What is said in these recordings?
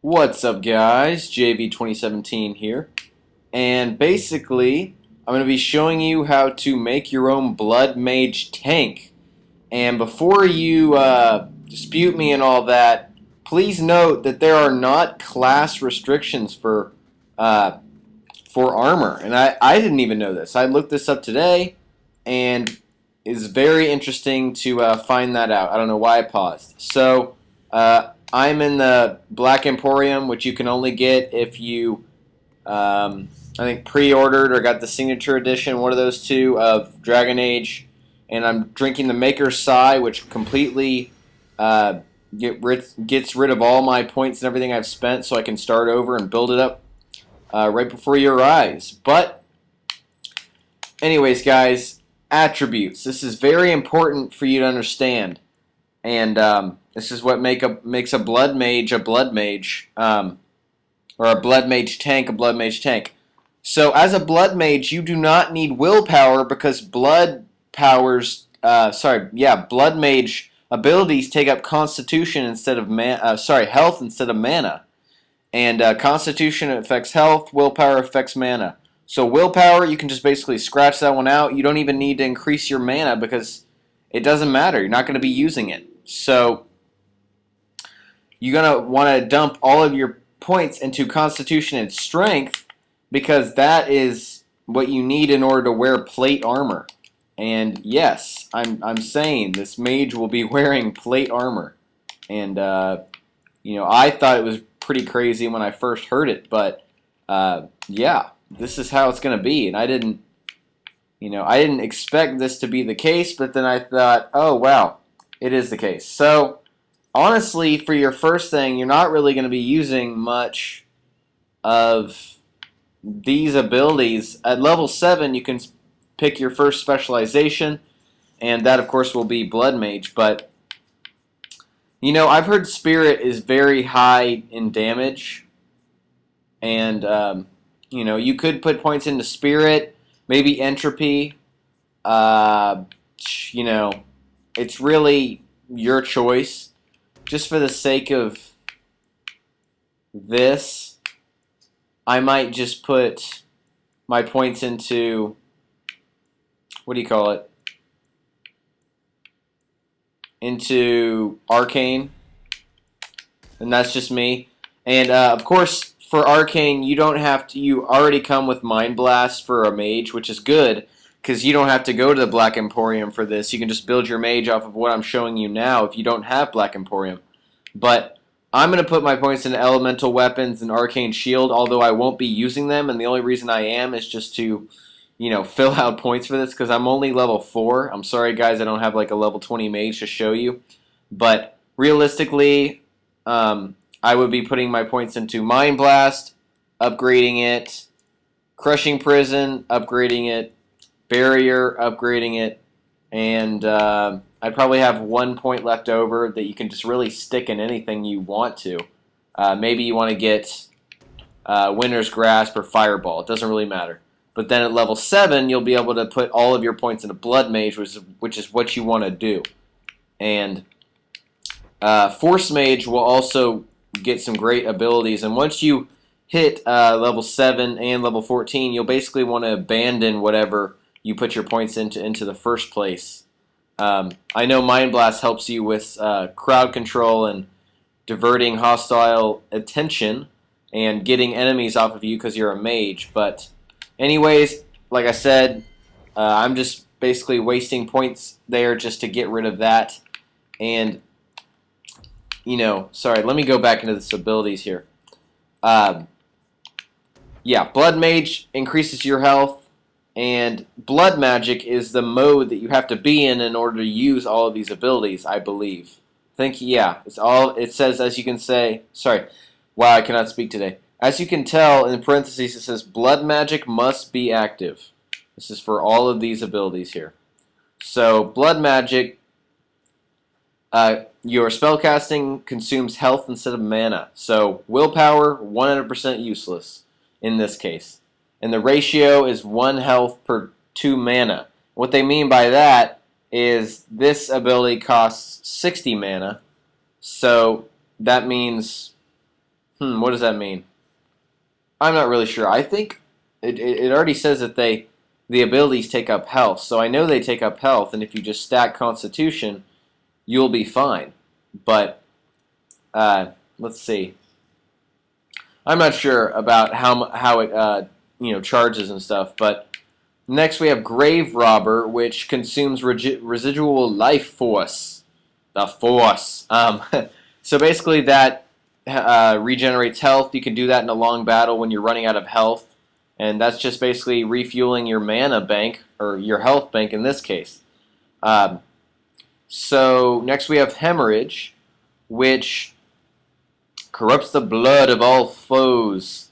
What's up, guys? JV2017 here, and basically I'm going to be showing you how to make your own Blood Mage tank. And before you dispute me and all that, please note that there are not class restrictions uh, for armor, and I didn't even know this. I looked this up today, and it's very interesting to find that out. I don't know why I paused. So I'm in the Black Emporium, which you can only get if you, I think, pre-ordered or got the signature edition, one of those two of Dragon Age. And I'm drinking the Maker's Sigh, which completely gets rid of all my points and everything I've spent, so I can start over and build it up right before your eyes. But anyways, guys, attributes. This is very important for you to understand. And this is what makes a Blood Mage a Blood Mage, or a Blood Mage tank a Blood Mage tank. So as a Blood Mage, you do not need willpower because Blood Mage abilities take up Constitution instead of health instead of mana. And Constitution affects health, willpower affects mana. So willpower, you can just basically scratch that one out. You don't even need to increase your mana because it doesn't matter. You're not going to be using it. So you're going to want to dump all of your points into Constitution and Strength because that is what you need in order to wear plate armor. And yes, I'm saying this mage will be wearing plate armor. And I thought it was pretty crazy when I first heard it, but yeah, this is how it's going to be. And I didn't expect this to be the case, but then I thought, oh wow, it is the case. So honestly, for your first thing, you're not really going to be using much of these abilities. At level 7, you can pick your first specialization, and that, of course, will be Blood Mage. But, I've heard Spirit is very high in damage, and, you could put points into Spirit, maybe Entropy. It's really your choice. Just for the sake of this, I might just put my points into, what do you call it? Into Arcane. And that's just me. And of course, for Arcane, you already come with Mind Blast for a mage, which is good, because you don't have to go to the Black Emporium for this. You can just build your mage off of what I'm showing you now if you don't have Black Emporium. But I'm going to put my points into Elemental Weapons and Arcane Shield, although I won't be using them, and the only reason I am is just to, fill out points for this, because I'm only level 4. I'm sorry, guys, I don't have like a level 20 mage to show you. But realistically, I would be putting my points into Mind Blast, upgrading it, Crushing Prison, upgrading it, Barrier, upgrading it, and I'd probably have 1 point left over that you can just really stick in anything you want to. Maybe you want to get Winter's Grasp or Fireball. It doesn't really matter. But then at level 7, you'll be able to put all of your points into Blood Mage, which is what you want to do. And Force Mage will also get some great abilities. And once you hit level 7 and level 14, you'll basically want to abandon whatever you put your points into the first place. I know Mind Blast helps you with crowd control and diverting hostile attention and getting enemies off of you because you're a mage. But anyways, like I said, I'm just basically wasting points there just to get rid of that. And, sorry, let me go back into the abilities here. Yeah, Blood Mage increases your health. And Blood Magic is the mode that you have to be in order to use all of these abilities, I believe. It says, as you can say, sorry, wow, I cannot speak today. As you can tell, in parentheses, it says Blood Magic must be active. This is for all of these abilities here. So, Blood Magic, your spellcasting consumes health instead of mana. So, willpower, 100% useless in this case. And the ratio is 1 health per 2 mana. What they mean by that is this ability costs 60 mana. So that means What does that mean? I'm not really sure. I think it already says that the abilities take up health, so I know they take up health, and if you just stack Constitution, you'll be fine. But let's see. I'm not sure about how it charges and stuff. But next we have Grave Robber, which consumes residual life force. The Force. So basically that regenerates health. You can do that in a long battle when you're running out of health, and that's just basically refueling your mana bank or your health bank in this case. So next we have Hemorrhage, which corrupts the blood of all foes,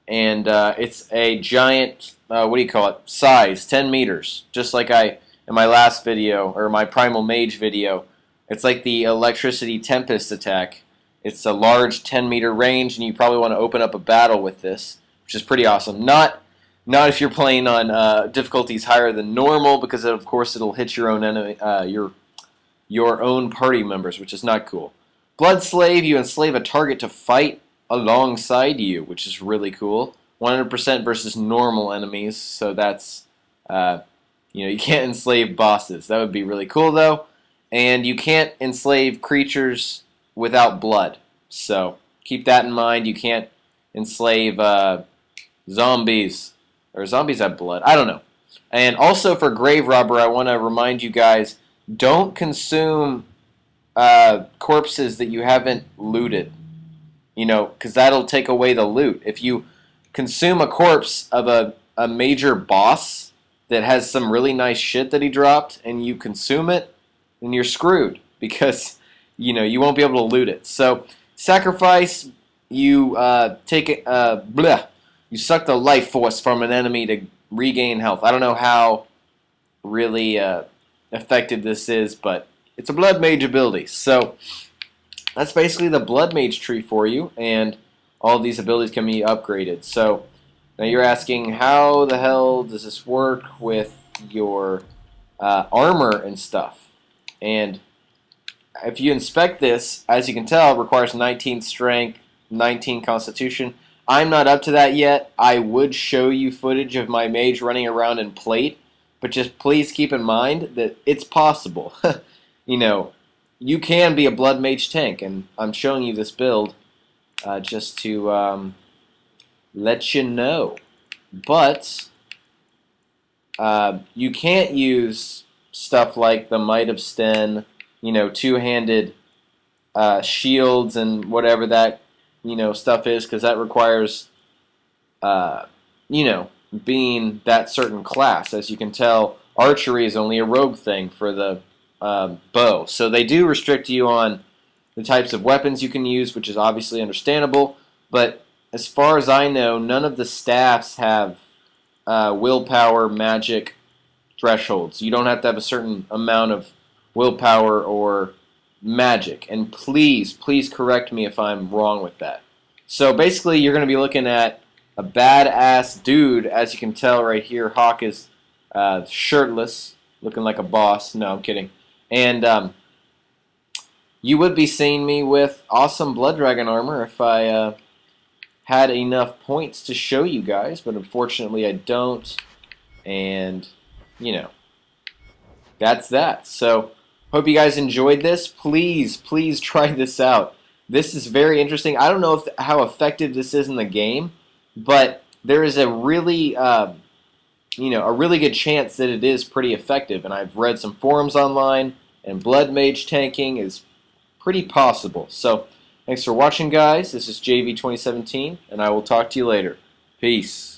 and it's a giant, what do you call it, size, 10 meters, just like in my last video, or my Primal Mage video. It's like the Electricity Tempest attack. It's a large 10-meter range, and you probably want to open up a battle with this, which is pretty awesome. Not if you're playing on difficulties higher than normal, because of course it'll hit your own enemy, your own party members, which is not cool. Blood Slave, you enslave a target to fight alongside you, which is really cool. 100% versus normal enemies, so that's, you can't enslave bosses. That would be really cool, though. And you can't enslave creatures without blood, so keep that in mind. You can't enslave zombies, or zombies have blood. I don't know. And also for Grave Robber, I want to remind you guys, don't consume corpses that you haven't looted, because that'll take away the loot. If you consume a corpse of a major boss that has some really nice shit that he dropped, and you consume it, then you're screwed, because you won't be able to loot it. So sacrifice, you take it, you suck the life force from an enemy to regain health. I don't know how really effective this is, but it's a Blood Mage ability. So that's basically the Blood Mage tree for you, and all of these abilities can be upgraded. So now you're asking, how the hell does this work with your armor and stuff? And if you inspect this, as you can tell, it requires 19 strength, 19 constitution. I'm not up to that yet. I would show you footage of my mage running around in plate, but just please keep in mind that it's possible. You can be a Blood Mage tank, and I'm showing you this build just to let you know. But you can't use stuff like the Might of Sten, two-handed shields and whatever that stuff is, because that requires being that certain class. As you can tell, archery is only a rogue thing for the bow. So they do restrict you on the types of weapons you can use, which is obviously understandable. But as far as I know, none of the staffs have willpower magic thresholds. You don't have to have a certain amount of willpower or magic. And please correct me if I'm wrong with that. So basically, you're going to be looking at a badass dude. As you can tell right here, Hawk is shirtless, looking like a boss. No, I'm kidding. And you would be seeing me with awesome Blood Dragon armor if I had enough points to show you guys, but unfortunately I don't. And, that's that. So, hope you guys enjoyed this. Please try this out. This is very interesting. I don't know how effective this is in the game, but there is a really, a really good chance that it is pretty effective. And I've read some forums online, and Blood Mage tanking is pretty possible. So, thanks for watching, guys. This is JV2017, and I will talk to you later. Peace.